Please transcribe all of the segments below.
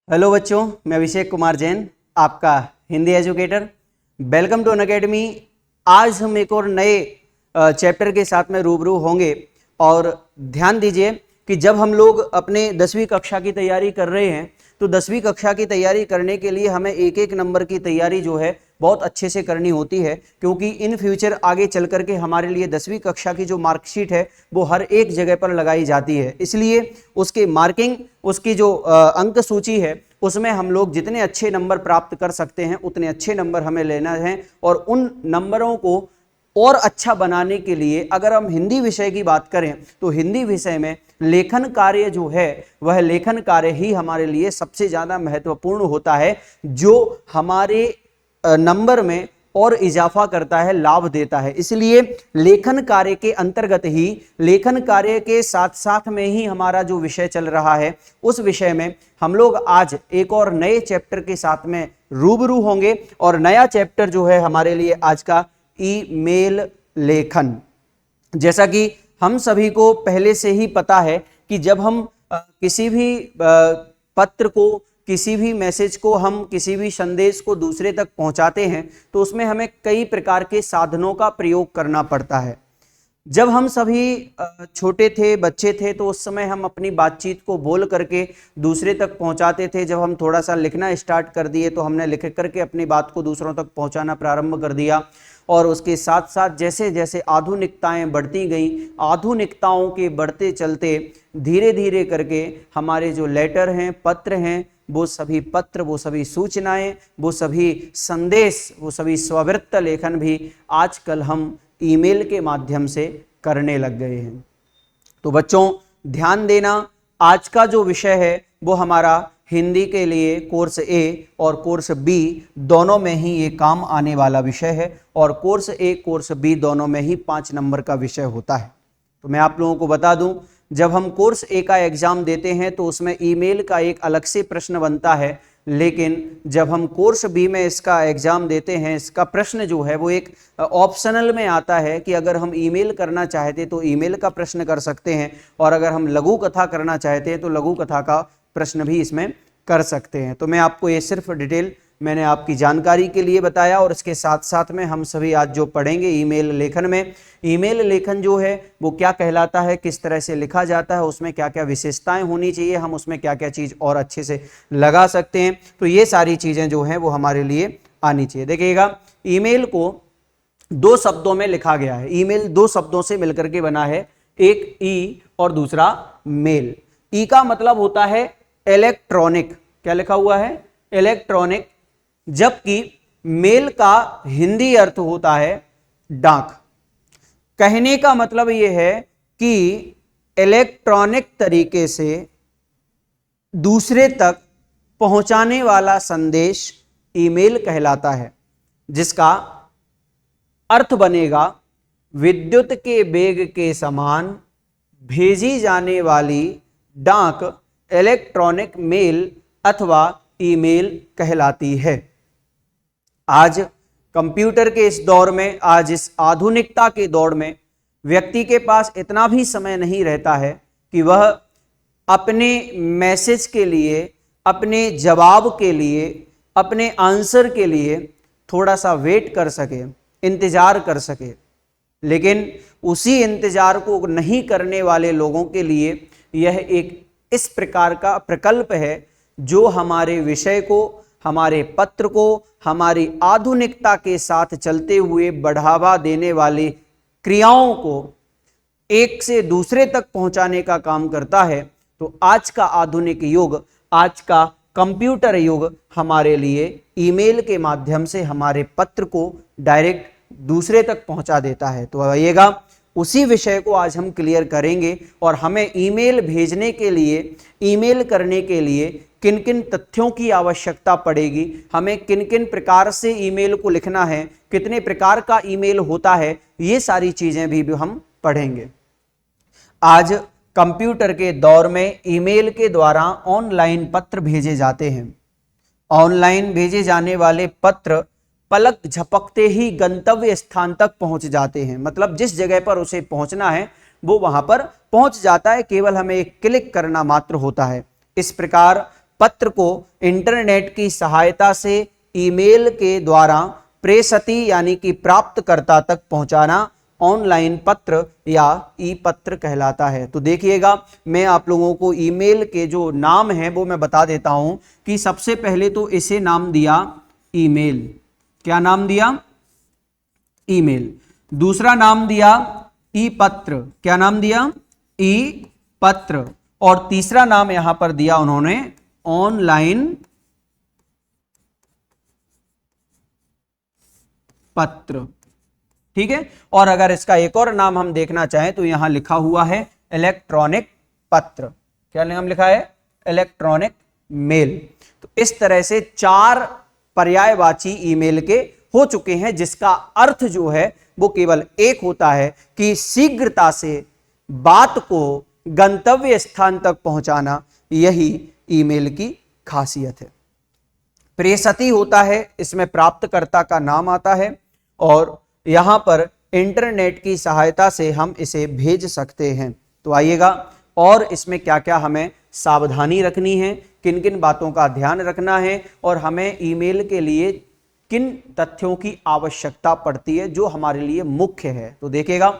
Hello बच्चों, मैं अभिषेक कुमार जैन, आपका Hindi educator. Welcome to Unacademy. आज हम एक और नए चैप्टर के साथ में रूबरू होंगे। और ध्यान दीजिए कि जब हम लोग अपने 10वीं कक्षा की तैयारी कर रहे हैं तो 10वीं कक्षा की तैयारी करने के लिए हमें एक एक नंबर की तैयारी जो है बहुत अच्छे से करनी होती है, क्योंकि इन फ्यूचर आगे चल करके हमारे लिए 10वीं कक्षा की जो मार्कशीट है वो हर एक जगह पर लगाई जाती है। इसलिए उसके मार्किंग, उसकी जो अंक सूची है उसमें हम लोग जितने अच्छे नंबर प्राप्त कर सकते हैं उतने अच्छे नंबर हमें लेना है। और उन नंबरों को और अच्छा बनाने के लिए अगर हम हिंदी विषय की बात करें तो हिंदी विषय में लेखन कार्य जो है वह लेखन कार्य ही हमारे लिए सबसे ज़्यादा महत्वपूर्ण होता है, जो हमारे नंबर में और इजाफा करता है, लाभ देता है। इसलिए लेखन कार्य के अंतर्गत ही, लेखन कार्य के साथ साथ में ही हमारा जो विषय चल रहा है उस विषय में हम लोग आज एक और नए चैप्टर के साथ में रूबरू होंगे। और नया चैप्टर जो है हमारे लिए आज का ईमेल लेखन। जैसा कि हम सभी को पहले से ही पता है कि जब हम किसी भी पत्र को, किसी भी मैसेज को, हम किसी भी संदेश को दूसरे तक पहुंचाते हैं तो उसमें हमें कई प्रकार के साधनों का प्रयोग करना पड़ता है। जब हम सभी छोटे थे, बच्चे थे, तो उस समय हम अपनी बातचीत को बोल करके दूसरे तक पहुंचाते थे। जब हम थोड़ा सा लिखना स्टार्ट कर दिए तो हमने लिख करके अपनी बात को दूसरों तक पहुंचाना प्रारंभ कर दिया। और उसके साथ साथ जैसे जैसे आधुनिकताएं बढ़ती गई, आधुनिकताओं के बढ़ते चलते धीरे धीरे करके हमारे जो लेटर हैं, पत्र हैं, वो सभी पत्र, वो सभी सूचनाएं, वो सभी संदेश, वो सभी स्ववृत्त लेखन भी आजकल हम ईमेल के माध्यम से करने लग गए हैं। तो बच्चों ध्यान देना, आज का जो विषय है वो हमारा हिंदी के लिए कोर्स ए और कोर्स बी दोनों में ही ये काम आने वाला विषय है। और कोर्स ए, कोर्स बी दोनों में ही 5 नंबर का विषय होता है। तो मैं आप लोगों को बता दूं, जब हम कोर्स ए का एग्जाम देते हैं तो उसमें ईमेल का एक अलग से प्रश्न बनता है, लेकिन जब हम कोर्स बी में इसका एग्जाम देते हैं, इसका प्रश्न जो है वो एक ऑप्शनल में आता है कि अगर हम ईमेल करना चाहते तो ईमेल का प्रश्न कर सकते हैं, और अगर हम लघु कथा करना चाहते हैं तो लघु कथा का प्रश्न भी इसमें कर सकते हैं। तो मैं आपको ये सिर्फ डिटेल मैंने आपकी जानकारी के लिए बताया। और इसके साथ साथ में हम सभी आज जो पढ़ेंगे ईमेल लेखन में, ईमेल लेखन जो है वो क्या कहलाता है, किस तरह से लिखा जाता है, उसमें क्या क्या विशेषताएं होनी चाहिए, हम उसमें क्या क्या चीज़ और अच्छे से लगा सकते हैं, तो ये सारी चीज़ें जो हैं वो हमारे लिए आनी चाहिए। देखिएगा, ईमेल को 2 शब्दों में लिखा गया है। ईमेल 2 शब्दों से मिलकर के बना है, एक ई और दूसरा मेल। ई का मतलब होता है इलेक्ट्रॉनिक, क्या लिखा हुआ है, इलेक्ट्रॉनिक, जबकि मेल का हिंदी अर्थ होता है डाक। कहने का मतलब यह है कि इलेक्ट्रॉनिक तरीके से दूसरे तक पहुंचाने वाला संदेश ईमेल कहलाता है, जिसका अर्थ बनेगा विद्युत के वेग के समान भेजी जाने वाली डाक इलेक्ट्रॉनिक मेल अथवा ईमेल कहलाती है। आज कंप्यूटर के इस दौर में, आज इस आधुनिकता के दौर में व्यक्ति के पास इतना भी समय नहीं रहता है कि वह अपने मैसेज के लिए, अपने जवाब के लिए, अपने आंसर के लिए थोड़ा सा वेट कर सके, इंतजार कर सके। लेकिन उसी इंतजार को नहीं करने वाले लोगों के लिए यह एक इस प्रकार का प्रकल्प है जो हमारे विषय को, हमारे पत्र को, हमारी आधुनिकता के साथ चलते हुए बढ़ावा देने वाली क्रियाओं को एक से दूसरे तक पहुंचाने का काम करता है। तो आज का आधुनिक युग, आज का कंप्यूटर युग हमारे लिए ईमेल के माध्यम से हमारे पत्र को डायरेक्ट दूसरे तक पहुंचा देता है। तो आइएगा, उसी विषय को आज हम क्लियर करेंगे। और हमें ईमेल भेजने के लिए, ईमेल करने के लिए किन किन तथ्यों की आवश्यकता पड़ेगी, हमें किन किन प्रकार से ईमेल को लिखना है, कितने प्रकार का ईमेल होता है, ये सारी चीजें भी हम पढ़ेंगे। आज कंप्यूटर के दौर में ईमेल के द्वारा ऑनलाइन पत्र भेजे जाते हैं। ऑनलाइन भेजे जाने वाले पत्र पलक झपकते ही गंतव्य स्थान तक पहुंच जाते हैं। मतलब जिस जगह पर उसे पहुंचना है वो वहां पर पहुंच जाता है, केवल हमें एक क्लिक करना मात्र होता है। इस प्रकार पत्र को इंटरनेट की सहायता से ईमेल के द्वारा प्रेषती यानी कि प्राप्तकर्ता तक पहुंचाना ऑनलाइन पत्र या ई पत्र कहलाता है। तो देखिएगा, मैं आप लोगों को ईमेल के जो नाम है वो मैं बता देता हूं कि सबसे पहले तो इसे नाम दिया ईमेल। क्या नाम दिया? ईमेल। दूसरा नाम दिया ई पत्र। क्या नाम दिया? ई पत्र। और तीसरा नाम यहां पर दिया उन्होंने ऑनलाइन पत्र। ठीक है। और अगर इसका एक और नाम हम देखना चाहें तो यहां लिखा हुआ है इलेक्ट्रॉनिक पत्र। क्या नाम लिखा है? Electronic mail. तो इस तरह से 4 पर्यायवाची ईमेल के हो चुके हैं, जिसका अर्थ जो है वो केवल एक होता है कि शीघ्रता से बात को गंतव्य स्थान तक पहुंचाना, यही ईमेल की खासियत है। प्रेषती होता है, इसमें प्राप्तकर्ता का नाम आता है और यहां पर इंटरनेट की सहायता से हम इसे भेज सकते हैं। तो आइएगा, और इसमें क्या क्या हमें सावधानी रखनी है, किन किन बातों का ध्यान रखना है और हमें ईमेल के लिए किन तथ्यों की आवश्यकता पड़ती है जो हमारे लिए मुख्य है। तो देखिएगा,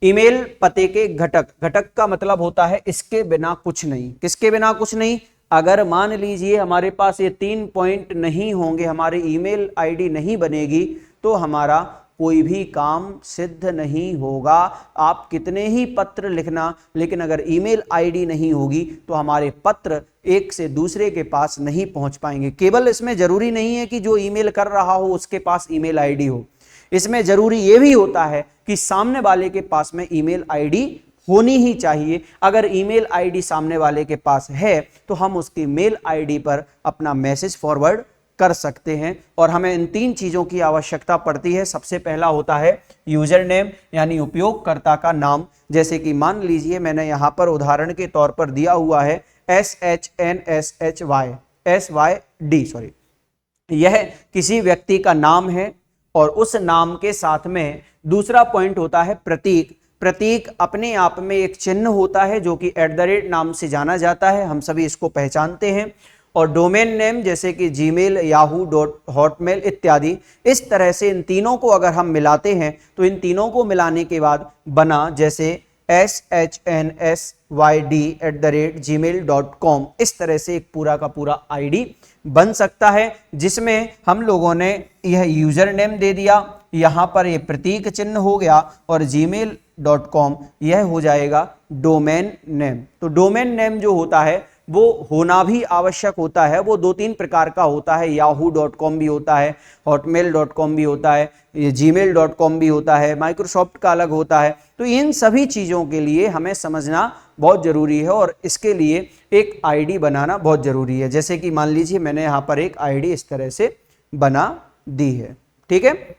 ईमेल पते के घटक। घटक का मतलब होता है इसके बिना कुछ नहीं। किसके बिना कुछ नहीं? अगर मान लीजिए हमारे पास ये 3 पॉइंट नहीं होंगे, हमारी ईमेल आईडी नहीं बनेगी, तो हमारा कोई भी काम सिद्ध नहीं होगा। आप कितने ही पत्र लिखना, लेकिन अगर ईमेल आईडी नहीं होगी तो हमारे पत्र एक से दूसरे के पास नहीं पहुंच पाएंगे। केवल इसमें जरूरी नहीं है कि जो ईमेल कर रहा हो उसके पास ईमेल आईडी हो, इसमें जरूरी यह भी होता है कि सामने वाले के पास में ईमेल आईडी होनी ही चाहिए। अगर ईमेल आईडी सामने वाले के पास है तो हम उसकी मेल आईडी पर अपना मैसेज फॉरवर्ड कर सकते हैं। और हमें इन 3 चीजों की आवश्यकता पड़ती है। सबसे पहला होता है यूजर नेम यानी उपयोगकर्ता का नाम। जैसे कि मान लीजिए मैंने यहां पर उदाहरण के तौर पर दिया हुआ है SHNSHYD, यह किसी व्यक्ति का नाम है और उस नाम के साथ में दूसरा पॉइंट होता है प्रतीक। प्रतीक अपने आप में एक चिन्ह होता है जो कि @ नाम से जाना जाता है, हम सभी इसको पहचानते हैं। और डोमेन नेम जैसे कि जीमेल, याहू, हॉटमेल इत्यादि। इस तरह से इन तीनों को अगर हम मिलाते हैं तो इन तीनों को मिलाने के बाद बना जैसे SHNSYD@gmail.com, इस तरह से एक पूरा का पूरा आईडी बन सकता है, जिसमें हम लोगों ने यह यूजर नेम दे दिया, यहां पर ये प्रतीक चिन्ह हो गया और gmail.com यह हो जाएगा डोमेन नेम। तो डोमेन नेम जो होता है वो होना भी आवश्यक होता है। वो 2-3 प्रकार का होता है, yahoo.com भी होता है, hotmail.com भी होता है, ये gmail.com भी होता है, माइक्रोसॉफ्ट का अलग होता है। तो इन सभी चीज़ों के लिए हमें समझना बहुत ज़रूरी है और इसके लिए एक आईडी बनाना बहुत ज़रूरी है। जैसे कि मान लीजिए मैंने यहाँ पर एक आईडी इस तरह से बना दी है। ठीक है,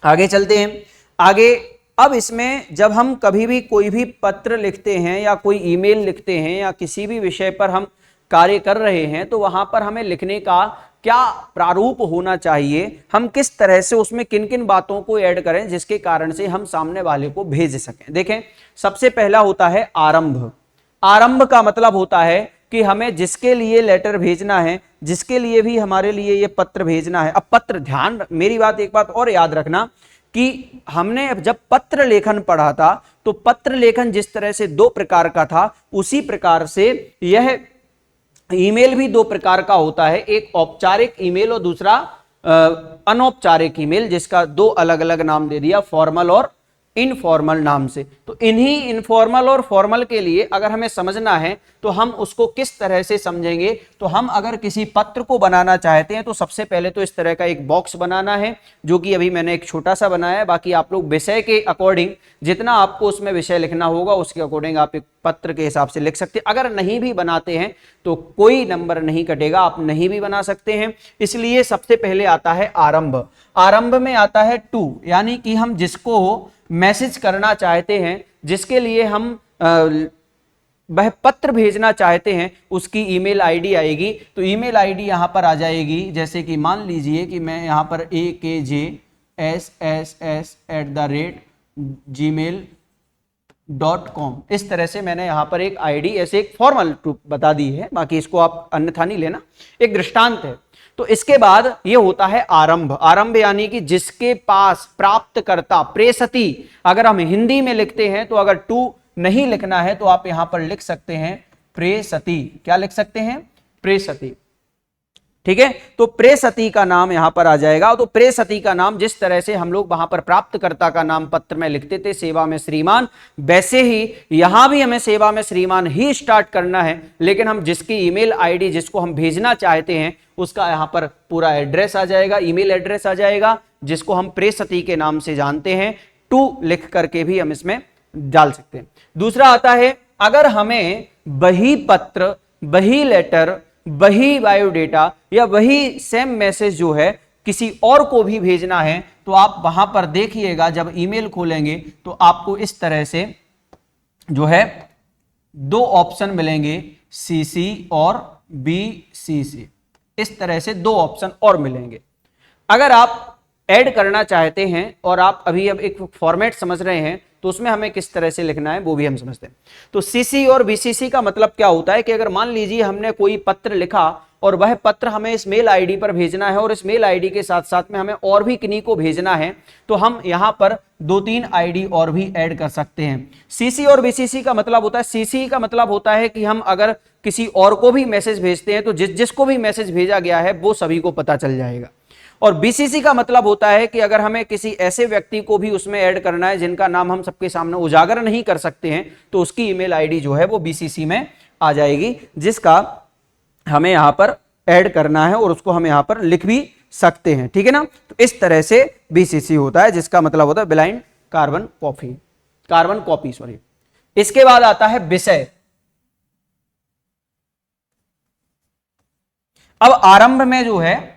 आगे चलते हैं। आगे अब इसमें जब हम कभी भी कोई भी पत्र लिखते हैं या कोई ईमेल लिखते हैं या किसी भी विषय पर हम कार्य कर रहे हैं तो वहां पर हमें लिखने का क्या प्रारूप होना चाहिए, हम किस तरह से उसमें किन किन बातों को ऐड करें जिसके कारण से हम सामने वाले को भेज सकें। देखें, सबसे पहला होता है आरंभ। आरंभ का मतलब होता है कि हमें जिसके लिए लेटर भेजना है, जिसके लिए भी हमारे लिए ये पत्र भेजना है। अब पत्र, ध्यान, मेरी बात एक बात और याद रखना कि हमने जब पत्र लेखन पढ़ा था तो पत्र लेखन जिस तरह से 2 प्रकार का था, उसी प्रकार से यह ईमेल भी 2 प्रकार का होता है। एक औपचारिक ईमेल और दूसरा अनौपचारिक ईमेल, जिसका 2 अलग अलग नाम दे दिया, फॉर्मल और इनफॉर्मल नाम से। तो इन्हीं इनफॉर्मल और फॉर्मल के लिए अगर हमें समझना है तो हम उसको किस तरह से समझेंगे। तो हम अगर किसी पत्र को बनाना चाहते हैं तो सबसे पहले तो इस तरह का एक बॉक्स बनाना है, जो कि अभी मैंने एक छोटा सा बनाया है। बाकी आप लोग विषय के अकॉर्डिंग जितना आपको उसमें विषय लिखना होगा उसके अकॉर्डिंग आप एक पत्र के हिसाब से लिख सकते हैं। अगर नहीं भी बनाते हैं तो कोई नंबर नहीं कटेगा, आप नहीं भी बना सकते हैं। इसलिए सबसे पहले आता है आरंभ। आरंभ में आता है टू, यानी कि हम जिसको मैसेज करना चाहते हैं, जिसके लिए हम वह पत्र भेजना चाहते हैं, उसकी ईमेल आईडी आएगी। तो ईमेल आईडी यहां पर आ जाएगी, जैसे कि मान लीजिए कि मैं यहां पर AKJSSS@gmail .com। इस तरह से मैंने यहाँ पर एक आईडी ऐसे एक फॉर्मल बता दी है, बाकी इसको आप अन्यथा नहीं लेना, एक दृष्टांत है। तो इसके बाद ये होता है आरंभ। आरंभ यानी कि जिसके पास प्राप्तकर्ता प्रेषती, अगर हम हिंदी में लिखते हैं तो अगर टू नहीं लिखना है तो आप यहां पर लिख सकते हैं प्रेषती। क्या लिख सकते हैं? प्रेषती। ठीक है, तो प्रेषती का नाम यहां पर आ जाएगा। तो प्रेषती का नाम जिस तरह से हम लोग वहां पर प्राप्तकर्ता का नाम पत्र में लिखते थे सेवा में श्रीमान, वैसे ही यहां भी हमें सेवा में श्रीमान ही स्टार्ट करना है, लेकिन हम जिसकी ईमेल आईडी जिसको हम भेजना चाहते हैं उसका यहां पर पूरा एड्रेस आ जाएगा, ईमेल एड्रेस आ जाएगा, जिसको हम प्रेषती के नाम से जानते हैं। टू लिख करके भी हम इसमें डाल सकते हैं। दूसरा आता है, अगर हमें वही पत्र, वही लेटर, वही बायोडेटा या वही सेम मैसेज जो है किसी और को भी भेजना है, तो आप वहां पर देखिएगा जब ईमेल खोलेंगे तो आपको इस तरह से जो है दो ऑप्शन मिलेंगे, सीसी और बीसीसी। इस तरह से दो ऑप्शन और मिलेंगे। अगर आप ऐड करना चाहते हैं और आप अभी अब एक फॉर्मेट समझ रहे हैं तो उसमें हमें किस तरह से लिखना है वो भी हम समझते हैं। तो सीसी और बीसीसी का मतलब क्या होता है कि अगर मान लीजिए हमने कोई पत्र लिखा और वह पत्र हमें इस मेल आईडी पर भेजना है और इस मेल आईडी के साथ साथ में हमें और भी किन्हीं को भेजना है, तो हम यहां पर 2-3 आईडी और भी ऐड कर सकते हैं। सीसी और बीसीसी का मतलब होता है, सीसी का मतलब होता है कि हम अगर किसी और को भी मैसेज भेजते हैं तो जिसको भी मैसेज भेजा गया है वो सभी को पता चल जाएगा। और बीसीसी का मतलब होता है कि अगर हमें किसी ऐसे व्यक्ति को भी उसमें ऐड करना है जिनका नाम हम सबके सामने उजागर नहीं कर सकते हैं, तो उसकी ईमेल आईडी जो है वो बीसीसी में आ जाएगी, जिसका हमें यहां पर ऐड करना है और उसको हम यहां पर लिख भी सकते हैं। ठीक है ना, तो इस तरह से बीसीसी होता है, जिसका मतलब होता है ब्लाइंड कार्बन कॉपी सॉरी। इसके बाद आता है विषय। अब आरंभ में जो है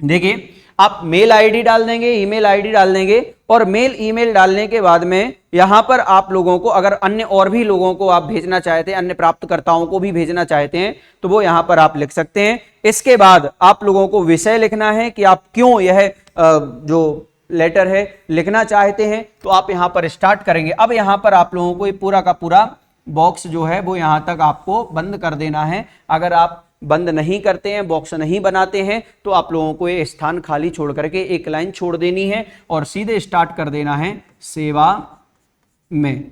देखिए, आप मेल आईडी डाल देंगे, ईमेल आईडी डाल देंगे और मेल ईमेल डालने के बाद में यहां पर आप लोगों को अगर अन्य और भी लोगों को आप भेजना चाहते हैं, अन्य प्राप्तकर्ताओं को भी भेजना चाहते हैं, तो वो यहां पर आप लिख सकते हैं। इसके बाद आप लोगों को विषय लिखना है कि आप क्यों यह जो लेटर है लिखना चाहते हैं, तो आप यहां पर स्टार्ट करेंगे। अब यहां पर आप लोगों को ये पूरा का पूरा बॉक्स जो है वो यहां तक आपको बंद कर देना है। अगर आप बंद नहीं करते हैं, बॉक्स नहीं बनाते हैं, तो आप लोगों को ये स्थान खाली छोड़ करके एक लाइन छोड़ देनी है और सीधे स्टार्ट कर देना है सेवा में।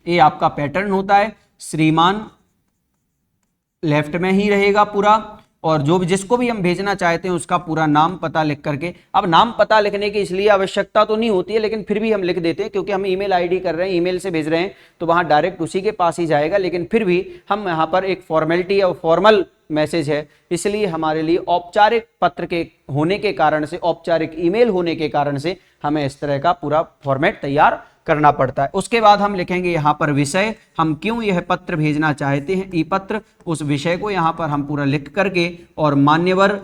ये आपका पैटर्न होता है। श्रीमान लेफ्ट में ही रहेगा पूरा, और जो भी जिसको भी हम भेजना चाहते हैं उसका पूरा नाम पता लिख करके। अब नाम पता लिखने की इसलिए आवश्यकता तो नहीं होती है, लेकिन फिर भी हम लिख देते हैं क्योंकि हम ईमेल आईडी कर रहे हैं, ईमेल से भेज रहे हैं, तो वहां डायरेक्ट उसी के पास ही जाएगा। लेकिन फिर भी हम यहाँ पर एक फॉर्मेलिटी और फॉर्मल मैसेज है, इसलिए हमारे लिए औपचारिक पत्र के होने के कारण से, औपचारिक ईमेल होने के कारण से हमें इस तरह का पूरा फॉर्मेट तैयार करना पड़ता है। उसके बाद हम लिखेंगे यहां पर विषय, हम क्यों यह पत्र भेजना चाहते हैं, ई पत्र, उस विषय को यहां पर हम पूरा लिख करके और मान्यवर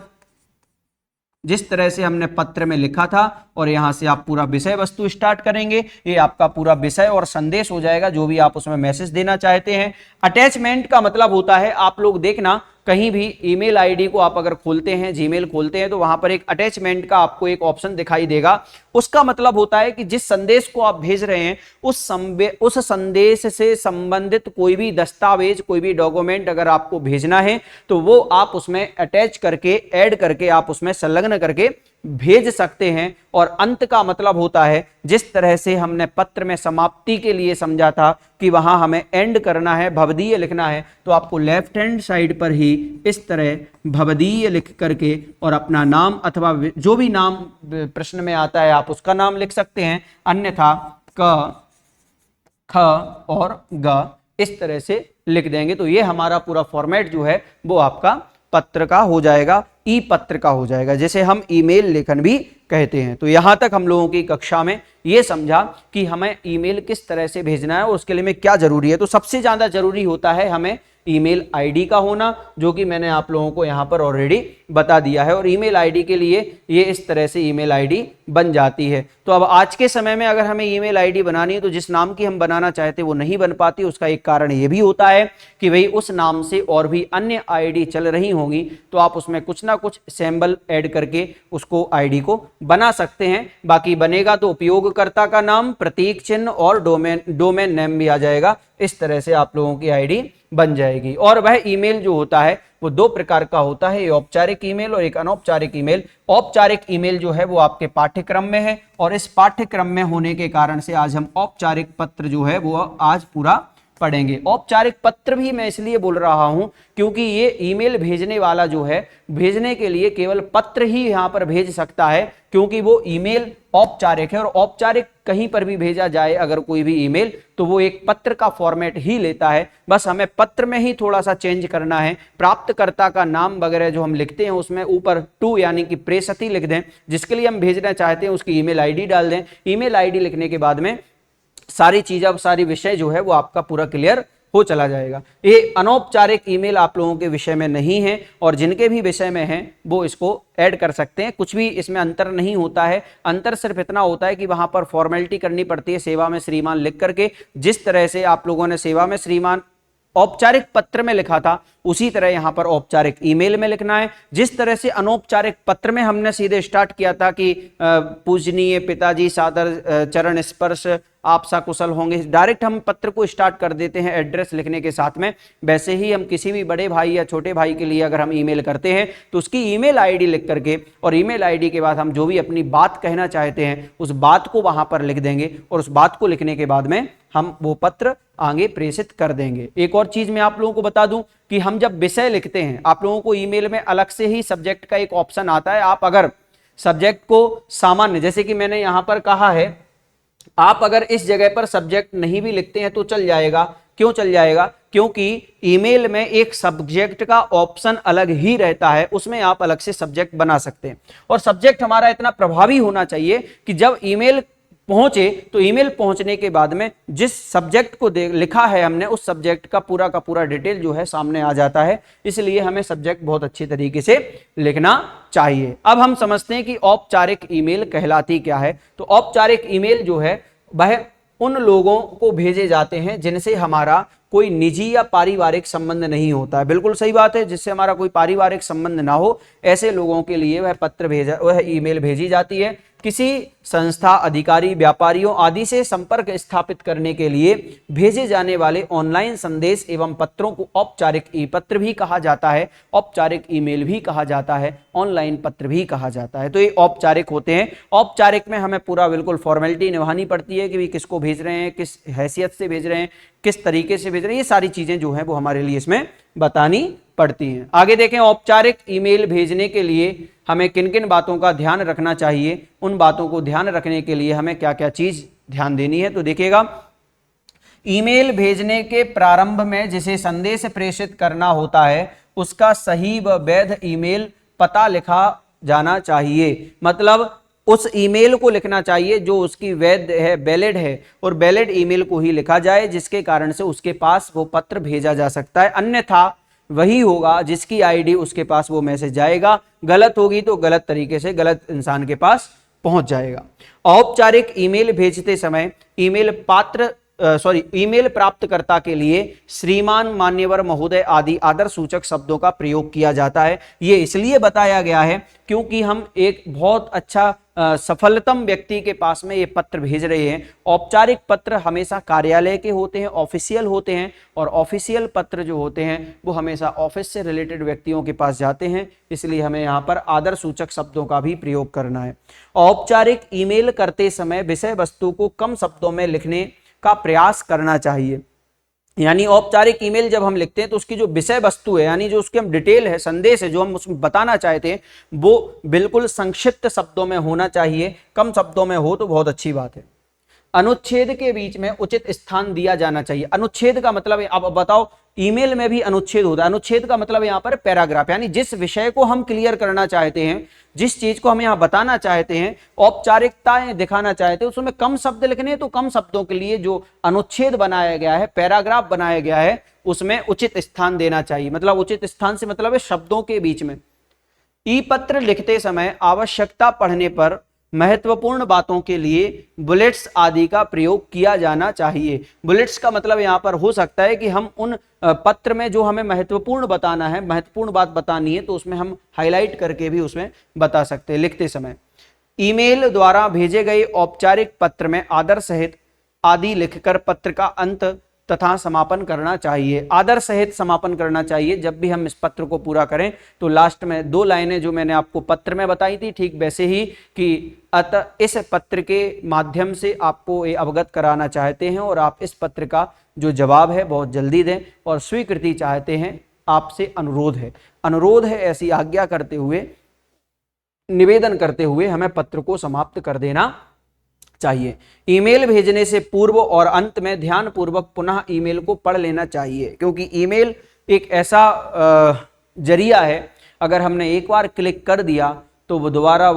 जिस तरह से हमने पत्र में लिखा था और यहां से आप पूरा विषय वस्तु स्टार्ट करेंगे। ये आपका पूरा विषय और संदेश हो जाएगा जो भी आप उसमें मैसेज देना चाहते हैं। अटैचमेंट का मतलब होता है, आप लोग देखना कहीं भी ईमेल आईडी को आप अगर खोलते हैं, जीमेल खोलते हैं, तो वहां पर एक अटैचमेंट का आपको एक ऑप्शन दिखाई देगा। उसका मतलब होता है कि जिस संदेश को आप भेज रहे हैं उस संदेश से संबंधित कोई भी दस्तावेज, कोई भी डॉक्यूमेंट अगर आपको भेजना है तो वो आप उसमें अटैच करके, ऐड करके आप उसमें संलग्न करके भेज सकते हैं। और अंत का मतलब होता है, जिस तरह से हमने पत्र में समाप्ति के लिए समझा था कि वहां हमें एंड करना है, भवदीय लिखना है, तो आपको लेफ्ट हैंड साइड पर ही इस तरह भवदीय लिख करके और अपना नाम अथवा जो भी नाम प्रश्न में आता है आप उसका नाम लिख सकते हैं, अन्यथा क, ख और ग इस तरह से लिख देंगे। तो ये हमारा पूरा फॉर्मेट जो है वो आपका पत्र का हो जाएगा, ई पत्र का हो जाएगा, जैसे हम ईमेल लेखन भी कहते हैं। तो यहां तक हम लोगों की कक्षा में ये समझा कि हमें ईमेल किस तरह से भेजना है और उसके लिए में क्या जरूरी है। तो सबसे ज्यादा जरूरी होता है हमें ईमेल आईडी का होना, जो कि मैंने आप लोगों को यहाँ पर ऑलरेडी बता दिया है। और ईमेल आईडी के लिए ये इस तरह से ईमेल आईडी बन जाती है। तो अब आज के समय में अगर हमें ईमेल आईडी बनानी है तो जिस नाम की हम बनाना चाहते हैं वो नहीं बन पाती। उसका एक कारण ये भी होता है कि भाई उस नाम से और भी अन्य आईडी चल रही होंगी, तो आप उसमें कुछ ना कुछ सिंबल ऐड करके उसको आईडी को बना सकते हैं। बाकी बनेगा तो उपयोगकर्ता का नाम, प्रतीक चिन्ह और डोमेन नेम भी आ जाएगा। इस तरह से आप लोगों की आईडी बन जाएगी। और वह ईमेल जो होता है वो दो प्रकार का होता है, औपचारिक ईमेल और एक अनौपचारिक ईमेल। औपचारिक ईमेल जो है वो आपके पाठ्यक्रम में है, और इस पाठ्यक्रम में होने के कारण से आज हम औपचारिक पत्र जो है वो आज पूरा पढ़ेंगे। औपचारिक पत्र भी मैं इसलिए बोल रहा हूं क्योंकि ये ईमेल भेजने वाला जो है, भेजने के लिए केवल पत्र ही यहां पर भेज सकता है, क्योंकि वो ईमेल औपचारिक है। और औपचारिक कहीं पर भी भेजा जाए अगर कोई भी ईमेल, तो वो एक पत्र का फॉर्मेट ही लेता है। बस हमें पत्र में ही थोड़ा सा चेंज करना है। प्राप्तकर्ता का नाम वगैरह जो हम लिखते हैं उसमें ऊपर टू यानी कि प्रेषित लिख दें, जिसके लिए हम भेजना चाहते हैं उसकी ईमेल आईडी डाल दें। ईमेल आईडी लिखने के बाद में सारी चीजें, सारी विषय जो है वो आपका पूरा क्लियर हो चला जाएगा। ये अनौपचारिक ईमेल आप लोगों के विषय में नहीं है, और जिनके भी विषय में है वो इसको ऐड कर सकते हैं। कुछ भी इसमें अंतर नहीं होता है। अंतर सिर्फ इतना होता है कि वहां पर फॉर्मेलिटी करनी पड़ती है सेवा में श्रीमान लिख करके। जिस तरह से आप लोगों ने सेवा में श्रीमान औपचारिक पत्र में लिखा था, उसी तरह यहां पर औपचारिक ईमेल में लिखना है। जिस तरह से अनौपचारिक पत्र में हमने सीधे स्टार्ट किया था कि पूजनीय पिताजी सादर चरण स्पर्श आप सकुशल होंगे, डायरेक्ट हम पत्र को स्टार्ट कर देते हैं एड्रेस लिखने के साथ में। वैसे ही हम किसी भी बड़े भाई या छोटे भाई के लिए अगर हम ईमेल करते हैं तो उसकी ईमेल आईडी लिख करके, और ईमेल आईडी के बाद हम जो भी अपनी बात कहना चाहते हैं उस बात को वहां पर लिख देंगे, और उस बात को लिखने के बाद में हम वो पत्र आगे प्रेषित कर देंगे। एक और चीज मैं आप लोगों को बता दूं कि हम जब विषय लिखते हैं, आप लोगों को ईमेल में अलग से ही सब्जेक्ट का एक ऑप्शन आता है। आप अगर सब्जेक्ट को सामान्य, जैसे कि मैंने यहां पर कहा है, आप अगर इस जगह पर सब्जेक्ट नहीं भी लिखते हैं तो चल जाएगा। क्यों चल जाएगा? क्योंकि ईमेल में एक सब्जेक्ट का ऑप्शन अलग ही रहता है, उसमें आप अलग से सब्जेक्ट बना सकते हैं। और सब्जेक्ट हमारा इतना प्रभावी होना चाहिए कि जब ईमेल पहुंचे तो ईमेल पहुंचने के बाद में जिस सब्जेक्ट को लिखा है हमने, उस सब्जेक्ट का पूरा डिटेल जो है सामने आ जाता है। इसलिए हमें सब्जेक्ट बहुत अच्छी तरीके से लिखना चाहिए। अब हम समझते हैं कि औपचारिक ईमेल कहलाती क्या है। तो औपचारिक ईमेल जो है वह उन लोगों को भेजे जाते हैं जिनसे हमारा कोई निजी या पारिवारिक संबंध नहीं होता है। बिल्कुल सही बात है, जिससे हमारा कोई पारिवारिक संबंध ना हो, ऐसे लोगों के लिए वह ईमेल भेजी जाती है। किसी संस्था, अधिकारी, व्यापारियों आदि से संपर्क स्थापित करने के लिए भेजे जाने वाले ऑनलाइन संदेश एवं पत्रों को औपचारिक ई पत्र भी कहा जाता है, औपचारिक ईमेल भी कहा जाता है, ऑनलाइन पत्र भी कहा जाता है। तो ये औपचारिक होते हैं। औपचारिक में हमें पूरा बिल्कुल फॉर्मेलिटी निभानी पड़ती है कि किसको भेज रहे हैं, किस हैसियत से भेज रहे हैं, किस तरीके से भेज रहे हैं, ये सारी चीजें जो है वो हमारे लिए इसमें बतानी पड़ती हैं। आगे देखें, औपचारिक ईमेल भेजने के लिए हमें किन किन बातों का ध्यान रखना चाहिए। उन बातों को ध्यान रखने के लिए हमें क्या क्या चीज ध्यान देनी है। तो देखिएगा, ईमेल भेजने के प्रारंभ में जिसे संदेश प्रेषित करना होता है उसका सही व वैध ईमेल पता लिखा जाना चाहिए। मतलब उस ईमेल को लिखना चाहिए जो उसकी वैध है, वैलिड है, और वैलिड ईमेल को ही लिखा जाए, जिसके कारण से उसके पास वो पत्र भेजा जा सकता है। अन्यथा वही होगा जिसकी आईडी उसके पास वो मैसेज जाएगा, गलत होगी तो गलत तरीके से गलत इंसान के पास पहुंच जाएगा। औपचारिक ईमेल भेजते समय ईमेल प्राप्तकर्ता के लिए श्रीमान, मान्यवर, महोदय आदि आदर सूचक शब्दों का प्रयोग किया जाता है। ये इसलिए बताया गया है क्योंकि हम एक बहुत अच्छा सफलतम व्यक्ति के पास में ये पत्र भेज रहे हैं। औपचारिक पत्र हमेशा कार्यालय के होते हैं, ऑफिशियल होते हैं, और ऑफिशियल पत्र जो होते हैं वो हमेशा ऑफिस से रिलेटेड व्यक्तियों के पास जाते हैं। इसलिए हमें यहाँ पर आदर सूचक शब्दों का भी प्रयोग करना है। औपचारिक ईमेल करते समय विषय वस्तु को कम शब्दों में लिखने का प्रयास करना चाहिए। यानी औपचारिक ईमेल जब हम लिखते हैं तो उसकी जो विषय वस्तु है, यानी जो उसकी हम डिटेल है, संदेश है, जो हम उसमें बताना चाहते हैं, वो बिल्कुल संक्षिप्त शब्दों में होना चाहिए। कम शब्दों में हो तो बहुत अच्छी बात है। अनुच्छेद के बीच में उचित स्थान दिया जाना चाहिए। अनुच्छेद का मतलब है, अब बताओ ईमेल में भी अनुच्छेद होता है। अनुच्छेद का मतलब यहाँ पर पैराग्राफ, यानी जिस विषय को हम क्लियर करना चाहते हैं, जिस चीज को हम यहाँ बताना चाहते हैं, औपचारिकताएं दिखाना चाहते हैं, उसमें कम शब्द लिखने हैं तो कम शब्दों के लिए जो अनुच्छेद बनाया गया है, पैराग्राफ बनाया गया है, उसमें उचित स्थान देना चाहिए। मतलब उचित स्थान से मतलब है शब्दों के बीच में। ई पत्र लिखते समय आवश्यकता पड़ने पर महत्वपूर्ण बातों के लिए बुलेट्स आदि का प्रयोग किया जाना चाहिए। बुलेट्स का मतलब यहां पर हो सकता है कि हम उन पत्र में जो हमें महत्वपूर्ण बताना है, महत्वपूर्ण बात बतानी है, तो उसमें हम हाईलाइट करके भी उसमें बता सकते हैं लिखते समय। ईमेल द्वारा भेजे गए औपचारिक पत्र में आदर सहित आदि लिखकर पत्र का अंत तथा समापन करना चाहिए। आदर सहित समापन करना चाहिए। जब भी हम इस पत्र को पूरा करें तो लास्ट में 2 लाइनें जो मैंने आपको पत्र में बताई थी, ठीक वैसे ही कि अतः इस पत्र के माध्यम से आपको ये अवगत कराना चाहते हैं और आप इस पत्र का जो जवाब है बहुत जल्दी दें और स्वीकृति चाहते हैं, आपसे अनुरोध है ऐसी आज्ञा करते हुए, निवेदन करते हुए हमें पत्र को समाप्त कर देना चाहिए। ईमेल भेजने से पूर्व और अंत में ध्यानपूर्वक पुनः ईमेल को पढ़ लेना चाहिए, क्योंकि ईमेल एक ऐसा जरिया है, अगर हमने एक बार क्लिक कर दिया तो वो दोबारा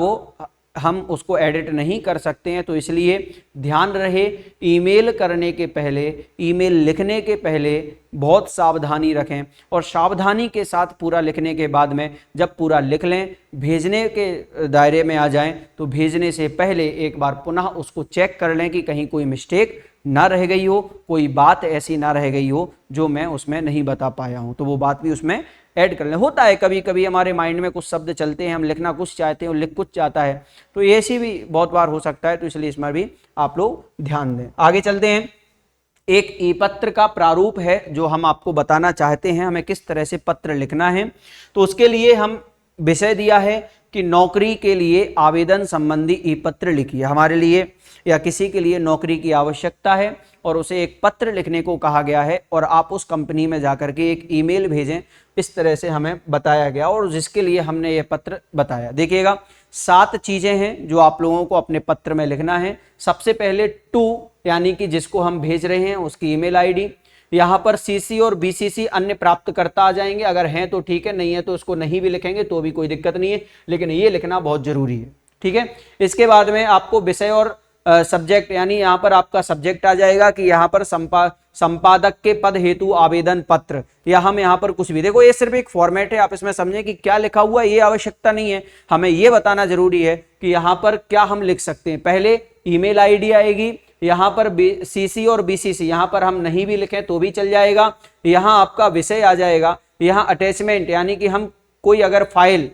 हम उसको एडिट नहीं कर सकते हैं। तो इसलिए ध्यान रहे, ईमेल करने के पहले, ईमेल लिखने के पहले बहुत सावधानी रखें और सावधानी के साथ पूरा लिखने के बाद में जब पूरा लिख लें, भेजने के दायरे में आ जाएं, तो भेजने से पहले एक बार पुनः उसको चेक कर लें कि कहीं कोई मिस्टेक ना रह गई हो, कोई बात ऐसी ना रह गई हो जो मैं उसमें नहीं बता पाया हूं, तो वो बात भी उसमें ऐड कर लें। होता है कभी कभी हमारे माइंड में कुछ शब्द चलते हैं, हम लिखना कुछ चाहते हैं और लिख कुछ चाहता है, तो ऐसी भी बहुत बार हो सकता है, तो इसलिए इसमें भी आप लोग ध्यान दें। आगे चलते हैं। एक ई पत्र का प्रारूप है जो हम आपको बताना चाहते हैं हमें किस तरह से पत्र लिखना है। तो उसके लिए हम विषय दिया है कि नौकरी के लिए आवेदन संबंधी ई पत्र लिखिए। हमारे लिए या किसी के लिए नौकरी की आवश्यकता है और उसे एक पत्र लिखने को कहा गया है और आप उस कंपनी में जाकर के एक ईमेल भेजें, इस तरह से हमें बताया गया और जिसके लिए हमने ये पत्र बताया। देखिएगा 7 चीजें हैं जो आप लोगों को अपने पत्र में लिखना है। सबसे पहले टू, यानी कि जिसको हम भेज रहे हैं उसकी ईमेल आईडी। यहाँ पर सीसी और बीसीसी अन्य प्राप्तकर्ता आ जाएंगे, अगर हैं तो ठीक है, नहीं है तो उसको नहीं भी लिखेंगे तो भी कोई दिक्कत नहीं है, लेकिन ये लिखना बहुत जरूरी है, ठीक है। इसके बाद में आपको विषय और सब्जेक्ट, यानी यहाँ पर आपका सब्जेक्ट आ जाएगा कि यहाँ पर संपादक के पद हेतु आवेदन पत्र, या हम यहाँ पर कुछ भी, देखो ये सिर्फ एक फॉर्मेट है, आप इसमें समझें कि क्या लिखा हुआ है ये आवश्यकता नहीं है, हमें ये बताना जरूरी है कि यहाँ पर क्या हम लिख सकते हैं। पहले ईमेल आईडी आएगी, यहाँ पर सीसी और बीसीसी, यहाँ पर हम नहीं भी लिखें तो भी चल जाएगा। यहाँ आपका विषय आ जाएगा, यहाँ अटैचमेंट, यानी कि हम कोई अगर फाइल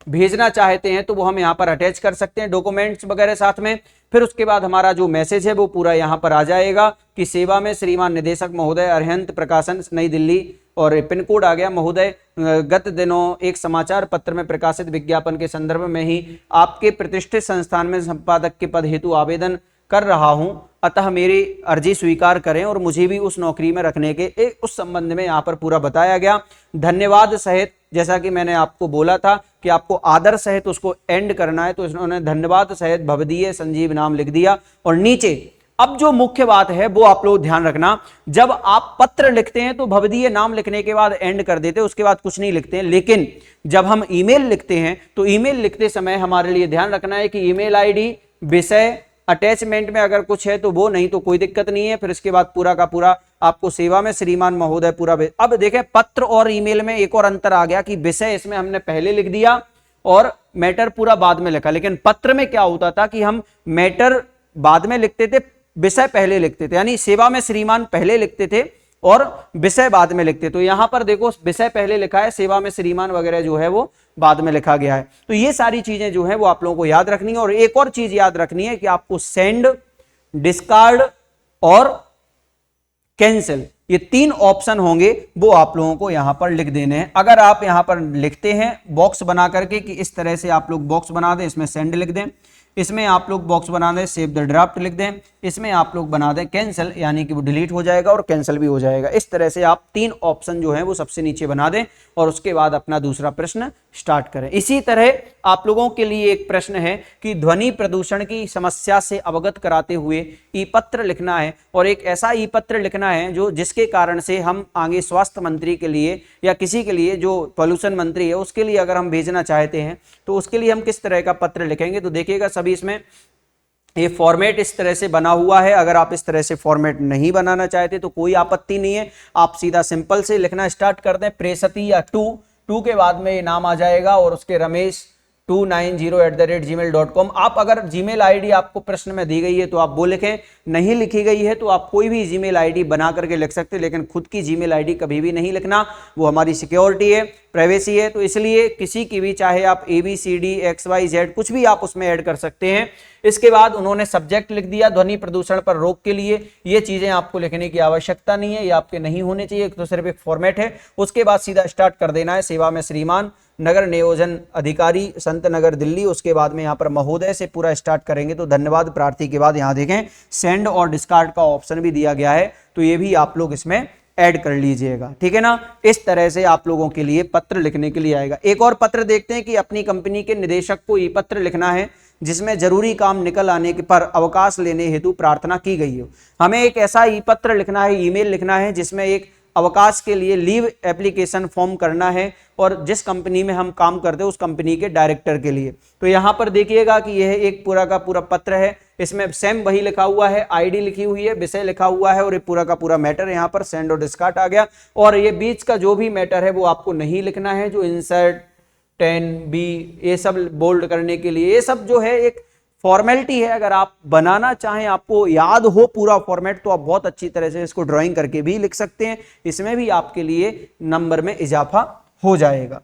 भेजना चाहते हैं तो वो हम यहाँ पर अटैच कर सकते हैं, डॉक्यूमेंट्स वगैरह साथ में। फिर उसके बाद हमारा जो मैसेज है वो पूरा यहाँ पर आ जाएगा कि सेवा में श्रीमान निदेशक महोदय, अरिहंत प्रकाशन नई दिल्ली, और पिन कोड आ गया महोदय, गत दिनों एक समाचार पत्र में प्रकाशित विज्ञापन के संदर्भ में ही आपके प्रतिष्ठित संस्थान में संपादक के पद हेतु आवेदन कर रहा हूं, अतः मेरी अर्जी स्वीकार करें और मुझे भी उस नौकरी में रखने के उस संबंध में यहाँ पर पूरा बताया गया। धन्यवाद सहित, जैसा कि मैंने आपको बोला था कि आपको आदर सहित उसको एंड करना है, तो इन्होंने धन्यवाद सहित भवदीय संजीव नाम लिख दिया। और नीचे अब जो मुख्य बात है वो आप लोग ध्यान रखना, जब आप पत्र लिखते हैं तो भवदीय नाम लिखने के बाद एंड कर देते हैं, उसके बाद कुछ नहीं लिखते हैं। लेकिन जब हम ईमेल लिखते हैं तो ईमेल लिखते समय हमारे लिए ध्यान रखना है कि ईमेल आईडी, विषय, अटैचमेंट में अगर कुछ है तो वो, नहीं तो कोई दिक्कत नहीं है। फिर इसके बाद पूरा का पूरा आपको सेवा में श्रीमान महोदय पूरा। अब देखें पत्र और ईमेल में एक और अंतर आ गया कि विषय इसमें हमने पहले लिख दिया और मैटर पूरा बाद में लिखा, लेकिन पत्र में क्या होता था कि हम मैटर बाद में लिखते थे, विषय पहले लिखते थे, यानी सेवा में श्रीमान पहले लिखते थे और विषय बाद में लिखते। तो यहां पर देखो विषय पहले लिखा है, सेवा में श्रीमान वगैरह जो है वो बाद में लिखा गया है। तो ये सारी चीजें जो है वो आप लोगों को याद रखनी है। और एक और चीज याद रखनी है कि आपको सेंड, डिस्कार्ड और कैंसिल, ये 3 ऑप्शन होंगे, वो आप लोगों को यहां पर लिख देने हैं। अगर आप यहां पर लिखते हैं बॉक्स बना करके कि इस तरह से आप लोग बॉक्स बना दें, इसमें सेंड लिख दें, इसमें आप लोग बॉक्स बना दें सेव द ड्राफ्ट लिख दें, इसमें आप लोग बना दें कैंसिल, यानी कि वो डिलीट हो जाएगा और कैंसिल भी हो जाएगा। इस तरह से आप 3 ऑप्शन जो है वो सबसे नीचे बना दें और उसके बाद अपना दूसरा प्रश्न स्टार्ट करें। इसी तरह आप लोगों के लिए एक प्रश्न है कि ध्वनि प्रदूषण की समस्या से अवगत कराते हुए ई पत्र लिखना है, और एक ऐसा ई पत्र लिखना है जो जिसके कारण से हम आगे स्वास्थ्य मंत्री के लिए या किसी के लिए जो पॉल्यूशन मंत्री है उसके लिए अगर हम भेजना चाहते हैं तो उसके लिए हम किस तरह का पत्र लिखेंगे। तो देखिएगा सभी इसमें ये फॉर्मेट इस तरह से बना हुआ है। अगर आप इस तरह से फॉर्मेट नहीं बनाना चाहते तो कोई आपत्ति नहीं है, आप सीधा सिंपल से लिखना स्टार्ट कर दें। प्रेसती या टू के बाद में ये नाम आ जाएगा और उसके रमेश 290@gmail.com। आप अगर जीमेल आईडी आपको प्रश्न में दी गई है तो आप वो लिखें, नहीं लिखी गई है तो आप कोई भी जीमेल आईडी बना करके लिख सकते हैं, लेकिन खुद की जीमेल आईडी कभी भी नहीं लिखना, वो हमारी सिक्योरिटी है, प्राइवेसी है। तो इसलिए किसी की भी, चाहे आप ABCD XYZ कुछ भी आप उसमें ऐड कर सकते हैं। इसके बाद उन्होंने सब्जेक्ट लिख दिया ध्वनि प्रदूषण पर रोक के लिए, ये चीजें आपको लिखने की आवश्यकता नहीं है, ये आपके नहीं होने चाहिए, तो सिर्फ एक फॉर्मेट है। उसके बाद सीधा स्टार्ट कर देना है, सेवा में श्रीमान, नगर नियोजन अधिकारी, संत नगर दिल्ली। उसके बाद में यहाँ पर महोदय से पूरा स्टार्ट करेंगे तो धन्यवाद प्रार्थी के बाद यहाँ देखें सेंड और डिस्कार्ड का ऑप्शन भी दिया गया है, तो ये भी आप लोग इसमें ऐड कर लीजिएगा, ठीक है ना। इस तरह से आप लोगों के लिए पत्र लिखने के लिए आएगा। एक और पत्र देखते हैं कि अपनी कंपनी के निदेशक को ई पत्र लिखना है जिसमें जरूरी काम निकल आने के पर अवकाश लेने हेतु प्रार्थना की गई हो। हमें एक ऐसा ई पत्र लिखना है, ईमेल लिखना है जिसमें एक अवकाश के लिए लीव एप्लीकेशन फॉर्म करना है, और जिस कंपनी में हम काम करते हैं उस कंपनी के डायरेक्टर के लिए। तो यहाँ पर देखिएगा कि यह एक पूरा का पूरा पत्र है, इसमें सेम वही लिखा हुआ है, आईडी लिखी हुई है, विषय लिखा हुआ है और ये पूरा का पूरा मैटर यहाँ पर सेंड और डिस्कार्ड आ गया। और ये बीच का जो भी मैटर है वो आपको नहीं लिखना है, जो इंसर्ट 10B ये सब बोल्ड करने के लिए, ये सब जो है एक फॉर्मेलिटी है। अगर आप बनाना चाहें, आपको याद हो पूरा फॉर्मेट, तो आप बहुत अच्छी तरह से इसको ड्राइंग करके भी लिख सकते हैं, इसमें भी आपके लिए नंबर में इजाफा हो जाएगा।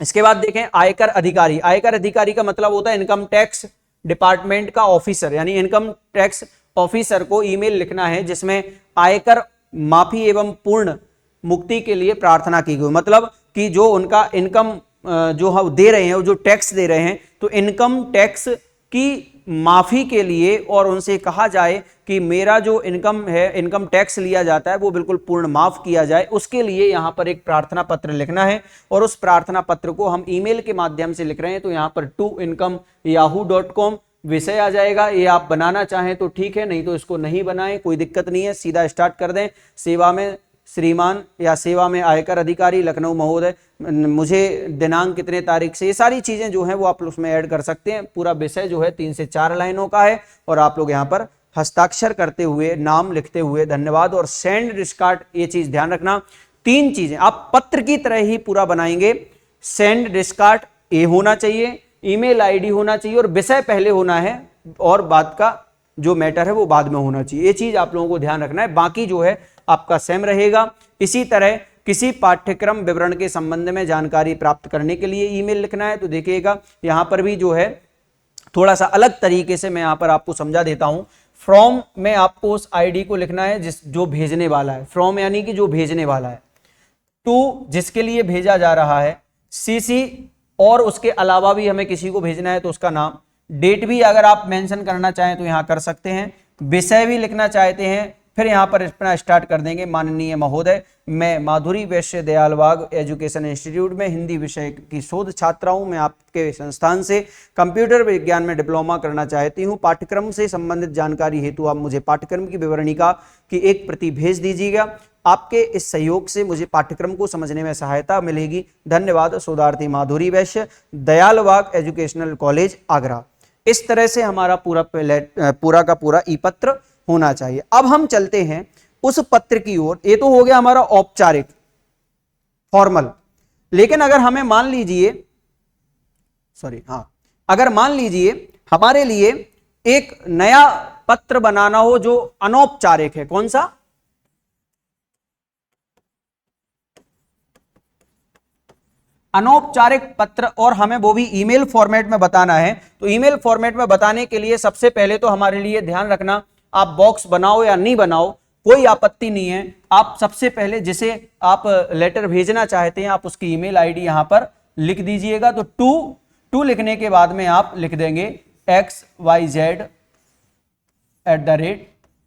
इसके बाद देखें आयकर अधिकारी। आयकर अधिकारी का मतलब होता है इनकम टैक्स डिपार्टमेंट का ऑफिसर, यानी इनकम टैक्स ऑफिसर को ईमेल लिखना है जिसमें आयकर माफी एवं पूर्ण मुक्ति के लिए प्रार्थना की गई। मतलब कि जो उनका इनकम जो हम दे रहे हैं, जो टैक्स दे रहे हैं, तो इनकम टैक्स की माफी के लिए, और उनसे कहा जाए कि मेरा जो इनकम है, इनकम टैक्स लिया जाता है वो बिल्कुल पूर्ण माफ किया जाए, उसके लिए यहाँ पर एक प्रार्थना पत्र लिखना है। और उस प्रार्थना पत्र को हम ईमेल के माध्यम से लिख रहे हैं, तो यहाँ पर toincome@yahoo.com विषय आ जाएगा। ये आप बनाना चाहें तो ठीक है, नहीं तो इसको नहीं बनाएं, कोई दिक्कत नहीं है, सीधा स्टार्ट कर दें। सेवा में श्रीमान या सेवा में आयकर अधिकारी लखनऊ महोदय, मुझे दिनांक कितने तारीख से, ये सारी चीजें जो हैं वो आप उसमें ऐड कर सकते हैं। पूरा विषय जो है 3 से 4 लाइनों का है, और आप लोग यहाँ पर हस्ताक्षर करते हुए, नाम लिखते हुए धन्यवाद और सेंड डिस्कार्ड, ये चीज ध्यान रखना। 3 चीजें आप पत्र की तरह ही पूरा बनाएंगे। सेंड डिस्कार्ड ये होना चाहिए, ईमेल आईडी होना चाहिए और विषय पहले होना है, और बाद का जो मैटर है वो बाद में होना चाहिए। ये चीज आप लोगों को ध्यान रखना है, बाकी जो है आपका सेम रहेगा। इसी तरह किसी पाठ्यक्रम विवरण के संबंध में जानकारी प्राप्त करने के लिए ईमेल लिखना है। तो देखिएगा यहाँ पर भी जो है थोड़ा सा अलग तरीके से मैं यहाँ पर आपको समझा देता हूँ। फ्रॉम में आपको उस आईडी को लिखना है जो भेजने वाला है, फ्रॉम यानी कि जो भेजने वाला है, टू जिसके लिए भेजा जा रहा है, CC और उसके अलावा भी हमें किसी को भेजना है तो उसका नाम, डेट भी अगर आप मेंशन करना चाहें तो यहाँ कर सकते हैं, विषय भी लिखना चाहते हैं, फिर यहाँ पर अपना स्टार्ट कर देंगे। माननीय महोदय, मैं माधुरी वैश्य दयालबाग एजुकेशन इंस्टीट्यूट में हिंदी विषय की शोध छात्रा हूँ। मैं आपके संस्थान से कंप्यूटर विज्ञान में डिप्लोमा करना चाहती हूँ। पाठ्यक्रम से संबंधित जानकारी हेतु आप मुझे पाठ्यक्रम की विवरणिका की एक प्रति भेज दीजिएगा। आपके इस सहयोग से मुझे पाठ्यक्रम को समझने में सहायता मिलेगी। धन्यवाद। शोधार्थी माधुरी वैश्य, दयालबाग एजुकेशनल कॉलेज, आगरा। इस तरह से हमारा पूरा का पूरा ई पत्र होना चाहिए। अब हम चलते हैं उस पत्र की ओर। ये तो हो गया हमारा औपचारिक फॉर्मल, लेकिन अगर हमें मान लीजिए अगर मान लीजिए हमारे लिए एक नया पत्र बनाना हो जो अनौपचारिक है, कौन सा? अनौपचारिक पत्र, और हमें वो भी ईमेल फॉर्मेट में बताना है। तो ईमेल फॉर्मेट में बताने के लिए सबसे पहले तो हमारे लिए ध्यान रखना, आप बॉक्स बनाओ या नहीं बनाओ कोई आपत्ति नहीं है। आप सबसे पहले जिसे आप लेटर भेजना चाहते हैं आप उसकी ईमेल आईडी यहां पर लिख दीजिएगा। तो टू लिखने के बाद में आप लिख देंगे XYZ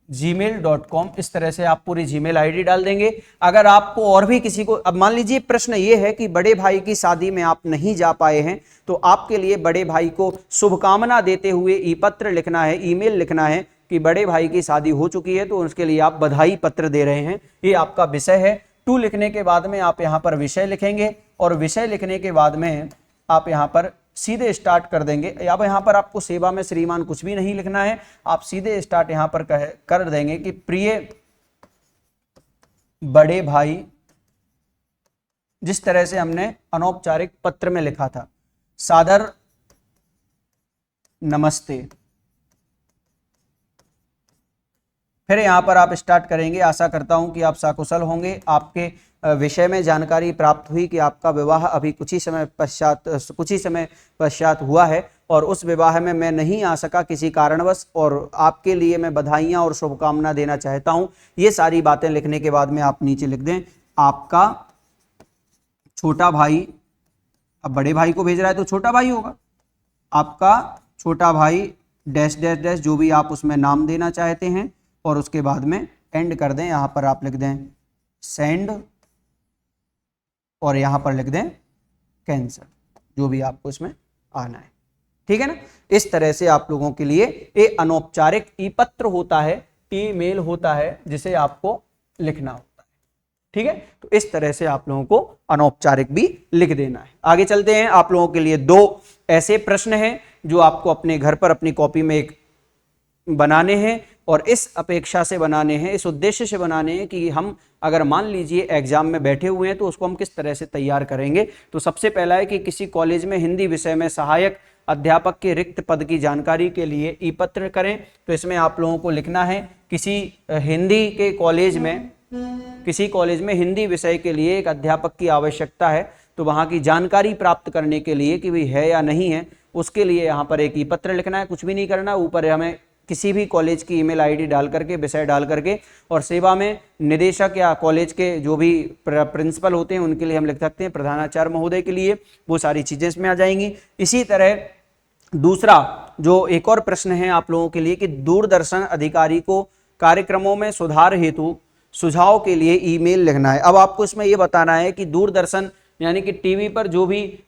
gmail.com, इस तरह से आप पूरी जीमेल आईडी डाल देंगे। अगर आपको और भी किसी को, अब मान लीजिए प्रश्न ये है कि बड़े भाई की शादी में आप नहीं जा पाए हैं, तो आपके लिए बड़े भाई को शुभकामना देते हुए ई पत्र लिखना है, ईमेल लिखना है कि बड़े भाई की शादी हो चुकी है, तो उसके लिए आप बधाई पत्र दे रहे हैं, ये आपका विषय है। टू लिखने के बाद में आप यहाँ पर विषय लिखेंगे और विषय लिखने के बाद में आप यहाँ पर सीधे स्टार्ट कर देंगे। अब यहाँ पर आपको सेवा में श्रीमान कुछ भी नहीं लिखना है, आप सीधे स्टार्ट यहाँ पर कर देंगे कि प्रिय बड़े भाई, जिस तरह से हमने अनौपचारिक पत्र में लिखा था, सादर नमस्ते। फिर यहाँ पर आप स्टार्ट करेंगे, आशा करता हूं कि आप सकुशल होंगे। आपके विषय में जानकारी प्राप्त हुई कि आपका विवाह अभी कुछ ही समय पश्चात हुआ है और उस विवाह में मैं नहीं आ सका किसी कारणवश, और आपके लिए मैं बधाइयाँ और शुभकामना देना चाहता हूँ। ये सारी बातें लिखने के बाद में आप नीचे लिख दें, आपका छोटा भाई, अब बड़े भाई को भेज रहा है तो छोटा भाई होगा, आपका छोटा भाई डैश डैश डैश, जो भी आप उसमें नाम देना चाहते हैं, और उसके बाद में एंड कर दें। यहाँ पर आप लिख दें सेंड और यहाँ पर लिख दें कैंसर, जो भी आपको इसमें आना है, ठीक है ना। इस तरह से आप लोगों के लिए एक अनौपचारिक ई पत्र होता है, ईमेल होता है, जिसे आपको लिखना होता है, ठीक है। तो इस तरह से आप लोगों को अनौपचारिक भी लिख देना है। आगे चलते हैं। आप लोगों के लिए 2 ऐसे प्रश्न हैं जो आपको अपने घर पर अपनी कॉपी में एक बनाने हैं, और इस अपेक्षा से बनाने हैं, इस उद्देश्य से बनाने हैं कि हम अगर मान लीजिए एग्जाम में बैठे हुए हैं तो उसको हम किस तरह से तैयार करेंगे। तो सबसे पहला है कि किसी कॉलेज में हिंदी विषय में सहायक अध्यापक के रिक्त पद की जानकारी के लिए ई पत्र करें। तो इसमें आप लोगों को लिखना है किसी हिंदी के कॉलेज में, किसी कॉलेज में हिंदी विषय के लिए एक अध्यापक की आवश्यकता है, तो वहाँ की जानकारी प्राप्त करने के लिए कि भाई है या नहीं है, उसके लिए यहाँ पर एक ई पत्र लिखना है। कुछ भी नहीं करना, ऊपर हमें किसी भी कॉलेज की ईमेल आईडी डाल करके, विषय डाल करके, और सेवा में निदेशक या कॉलेज के जो भी प्रिंसिपल होते हैं उनके लिए हम लिख सकते हैं प्रधानाचार्य महोदय के लिए, वो सारी चीज़ें इसमें आ जाएंगी। इसी तरह दूसरा जो एक और प्रश्न है आप लोगों के लिए कि दूरदर्शन अधिकारी को कार्यक्रमों में सुधार हेतु सुझाव के लिए ईमेल लिखना है। अब आपको इसमें ये बताना है कि दूरदर्शन यानी कि टीवी पर जो भी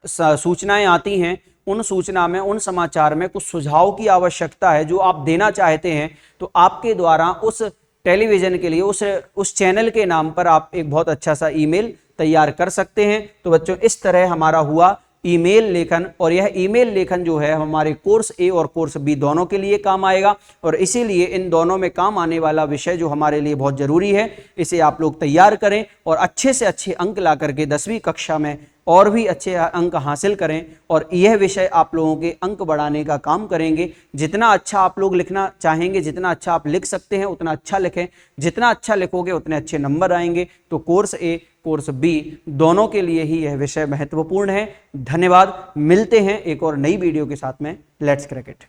सूचनाएं आती हैं, उन सूचना में, उन समाचार में कुछ सुझाव की आवश्यकता है जो आप देना चाहते हैं, तो आपके द्वारा उस टेलीविजन के लिए उस चैनल के नाम पर आप एक बहुत अच्छा सा ईमेल तैयार कर सकते हैं। तो बच्चों इस तरह हमारा हुआ ईमेल लेखन, और यह ईमेल लेखन जो है हमारे कोर्स ए और कोर्स बी दोनों के लिए काम आएगा, और इसीलिए इन दोनों में काम आने वाला विषय जो हमारे लिए बहुत जरूरी है, इसे आप लोग तैयार करें और अच्छे से अच्छे अंक ला करके 10वीं कक्षा में और भी अच्छे अंक हासिल करें, और यह विषय आप लोगों के अंक बढ़ाने का काम करेंगे। जितना अच्छा आप लोग लिखना चाहेंगे, जितना अच्छा आप लिख सकते हैं उतना अच्छा लिखें, जितना अच्छा लिखोगे उतने अच्छे नंबर आएंगे। तो कोर्स ए कोर्स बी दोनों के लिए ही यह विषय महत्वपूर्ण है। धन्यवाद, मिलते हैं एक और नई वीडियो के साथ में। Let's crack it.